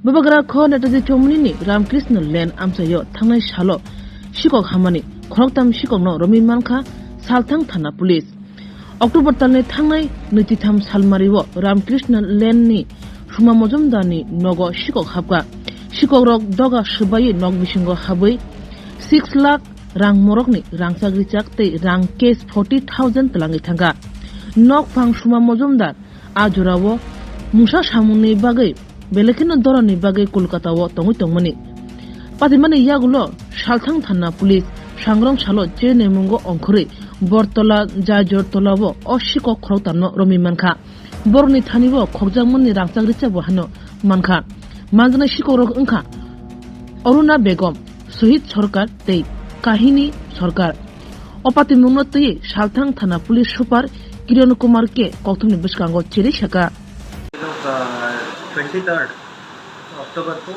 Babagra Kho Nataji Chomuni Ramkrishna Len Amsayo Tangnai Shalo Shikok Hamani Khorok tam Shikok no Romin Manka Saltang Thana Police October Talne Tangnai Nititam Salmariwo Ramkrishna Len ni Shuma Mojumdani Nogo Shikok Habka Shikok Rok Doga Shibayi Nog Bishingo Habai 6 lakh Rang Morokni Rangchak te Rang case 40,000 Talangi Tanga Nok Pang Shuma Mojumdar Ajurawo Musa Shamuni Bagai Belekino Dorani Bagai Kolkata wo Tongi Tongmani Patimani Yagulo Shaltang Thana Police Shangrong Shalo Jene Mungo Onkuri Bortola Jajor Tolawo O Shikok Khoroktamno Romi Manka Borni Thaniwo Khokjangmani Rangchak Richawo Hano Manka Manjana Shikorok Unka Oruna Begum Sohit Sorkar Tei Kahini Sorkar Opati Munoti Shaltang Thana Police Super Kiran Kumar ke Kokthumni Biskango Chiri Shaka 23 अक्टूबर को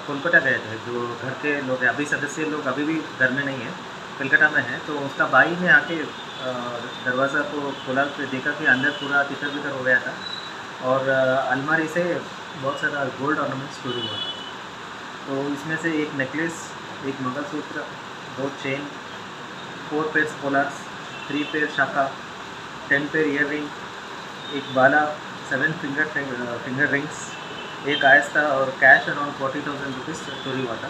कोलकाता गए थे। जो घर के लोग अभी सदस्य लोग अभी भी घर में नहीं है, कलकत्ता में है। तो उसका भाई ने आके दरवाज़ा को खोला तो देखा कि अंदर पूरा तितर बितर हो गया था और अलमारी से बहुत सारा गोल्ड ऑर्नामेंट्स चोरी हुआ। तो इसमें से एक नेकलेस, एक मंगलसूत्र, 2 चेन, 4 पेयर पोलार्स, 3 पेयर शाखा, 10 पेयर ईयर रिंग, एक बाला, 7 फिंगर रिंग्स, एक आयस्ता और कैश अराउंड 40,000 रुपीज़ चोरी हुआ था।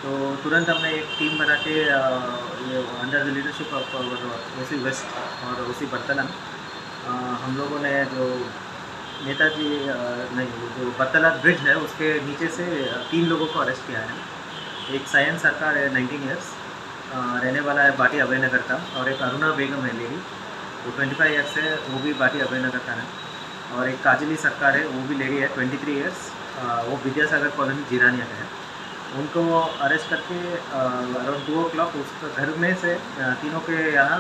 तो तुरंत हमने एक टीम बना के अंडर द लीडरशिप ऑफ ओसी वेस्ट और ओसी बर्तलन हम लोगों ने जो नेताजी नहीं जो बर्तला ब्रिज है उसके नीचे से 3 लोगों को अरेस्ट किया है। एक सायन सरकार है 19 ईयर्स रहने वाला है बाटी अभयनगर का, और एक अरुणा बेगम है लेडी वो 25 ईयर्स है, वो भी बाटी अभयनगर का है। और एक काजली सरकार है वो भी लेडी है 23 ईयर्स, वो विद्यासागर कॉलोनी जीरानिया का है। उनको अरेस्ट करके अराउंड 2 o'clock उसका घर में से तीनों के यहाँ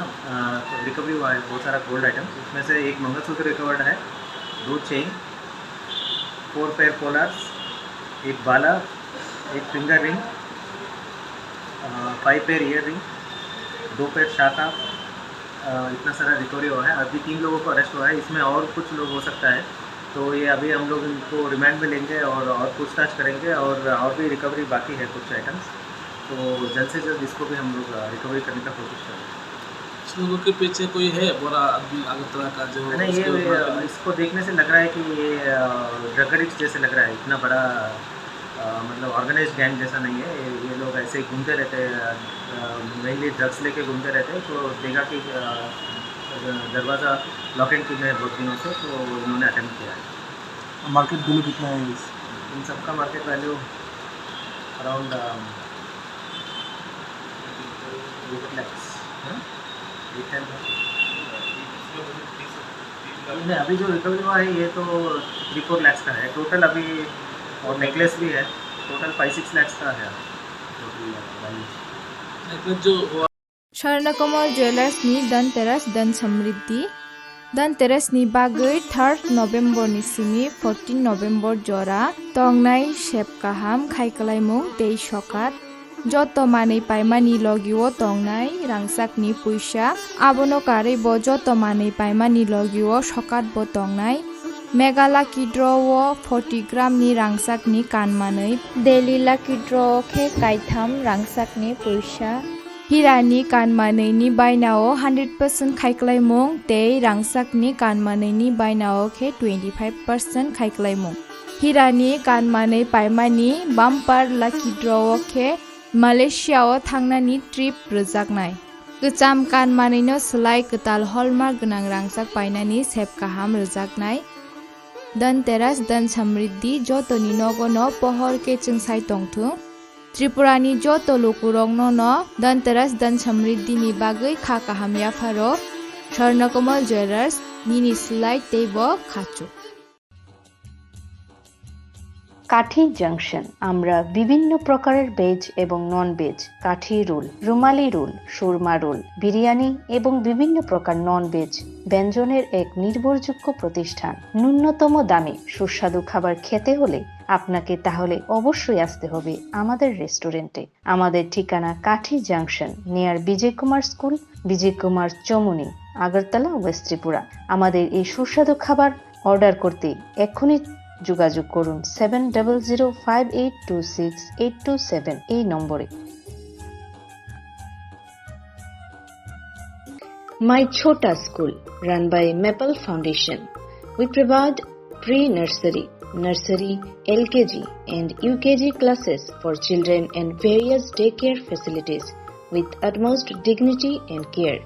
रिकवरी हुआ है बहुत सारा गोल्ड आइटम। उसमें से एक मंगलसूत्र रिकवर्ड है, 2 चेन, 4 पेयर पोलार्स, एक बाला, एक finger ring, 5 pair ear ring, 2 pair शाखा, इतना सारा रिकवरी हुआ है। अभी 3 लोगों को अरेस्ट हुआ है, इसमें और कुछ लोग हो सकता है। तो ये अभी हम लोग इनको रिमांड में लेंगे और पूछताछ करेंगे और भी रिकवरी बाकी है कुछ आइटम्स। तो जल्द से जल्द इसको भी हम लोग रिकवरी करने का कोशिश करेंगे। इस लोगों के पीछे कोई है बड़ा आदमी अगरतला का जो नहीं, ये इसको देखने से लग रहा है कि ये ड्रग एडिक्ट जैसे लग रहा है, इतना बड़ा मतलब ऑर्गेनाइज्ड गैंग जैसा नहीं है। ये लोग ऐसे ही घूमते रहते हैं, मेनली ड्रग्स लेके घूमते रहते हैं। तो देखा कि दरवाज़ा लॉक एंड की में बहुत दिनों से, तो इन्होंने अटेम्प्ट किया है। मार्केट वैल्यू कितना है इन सबका मार्केट वैल्यू अराउंड 8 lakhs। नहीं, अभी जो रिकवरी हुआ है ये तो 3-4 lakhs का है टोटल अभी, और नेकलेस भी है, टोटल 5-6 lakhs का है जो Swrangchati Jewelers ni Dhanteras Dan Samriddhi Dhanteras ni bagui 3rd November ni simi 14 November jora tongnai shep kaham khaikalaimung tei sokat joto manei paimani logiwo tongnai Rangchak ni puisa abono karei bo joto manei paimani logiwo sokat bo tongnai Mega Lucky Draw wo 40 gram ni Rangchak ni kanmanei Daily Lucky Draw khe kaitam Rangchak ni puisa Hirani kanmanei ni bainao 100% khaiklaimung tei Rangchak ni kanmanei ni bainao khe 25% khaiklaimung Hirani kanmanei paimani bumper Lucky Draw khe Malaysia o thangnani trip rojaknai Gecham kanmanei no slai ketal hallmark gonang Rangchak painani sep kaham rojaknai Dhanteras Dan Samriddhi jotoni nogono pohor ke chungsai tongthung Tripurani joto lokurong no Dhanteras Dan Samriddhi ni bagui kha kaham yafaro Swrangchati Jewelers nini silai teibo khachu কাঠি junction আমরা বিভিন্ন প্রকারের veg এবং non veg কাঠি role, রুমালি role, Surma role, biryani এবং বিভিন্ন প্রকার non veg ব্যঞ্জনের এক নির্ভরযোগ্য প্রতিষ্ঠান। ন্যূনতম দামে সুস্বাদু খাবার খেতে হলে আপনাকে তাহলে অবশ্যই আসতে হবে আমাদের রেস্টুরেন্টে। আমাদের ঠিকানা কাঠি জাংশন নিয়ার বিজয় কুমার স্কুল, বিজয় কুমার চমুনি, আগরতলা, ওয়েস্ট ত্রিপুরা। আমাদের এই সুস্বাদু খাবার অর্ডার করতে এক্ষুনি যোগাযোগ করুন 7005826827 এই নম্বরে। My Chota School, run by Maple Foundation. We provide pre-nursery, nursery, LKG and UKG classes for children and various daycare facilities with utmost dignity and care.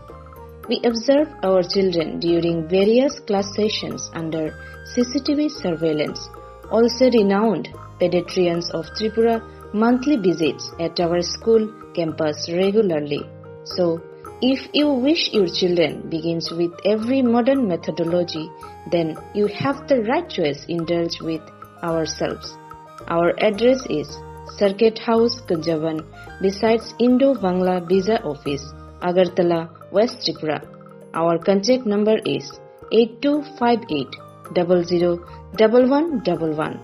We observe our children during various class sessions under CCTV surveillance. Also renowned pediatricians of Tripura monthly visits at our school campus regularly. So, if you wish your children begins with every modern methodology, then you have the right choice. Indulge with ourselves. Our address is Circuit House, Kunjavan, besides Indo-Bangla Visa Office, Agartala, West Tripura. Our contact number is 8258001111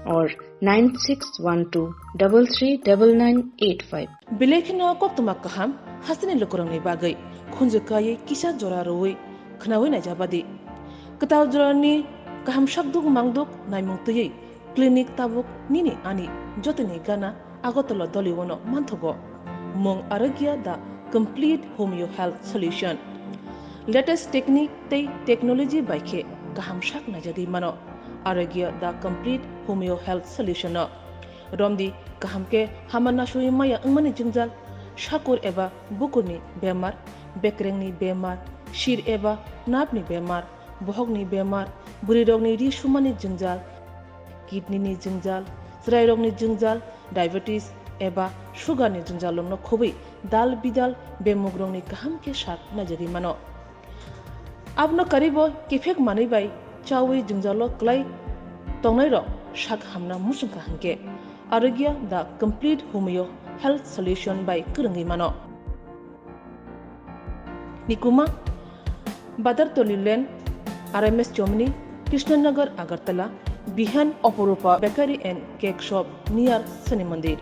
or 9612339985. Bilekino koktumak kaham hasini lokorongni bagai khunjukai kisa jora roi khnawi na jabadi kataw jorani kaham shakduk mangduk naimungtui clinic tabuk nini ani jotini gana agotolo doliwono manthogo mong arogya da complete homeo health solution latest technique tei technology baikhe kaham shak na jadi mano arogya da complete homeo health solution romdi kahamke hamana shui maya angmani jingjal shakur eba bukurni bemar bekrengni bemar shir eba napni bemar bohogni bemar burirogni ri shumani jingjal kidney ni jingjal srairogni jingjal diabetes eba sugar ni jingjal no khobi dal bidal bemugrongni kahamke shak najari mano abno karibo kifek mani bai chawi jingjalo klai tongnai ro shak hamna musungka hanke arogya the complete homeo health solution by Kurangi Mano. Nikuma Badar Tolilen RMS Germany, Krishnanagar Agartala, Bihan Oporupa Bakery and Cake Shop near Sani Mandir.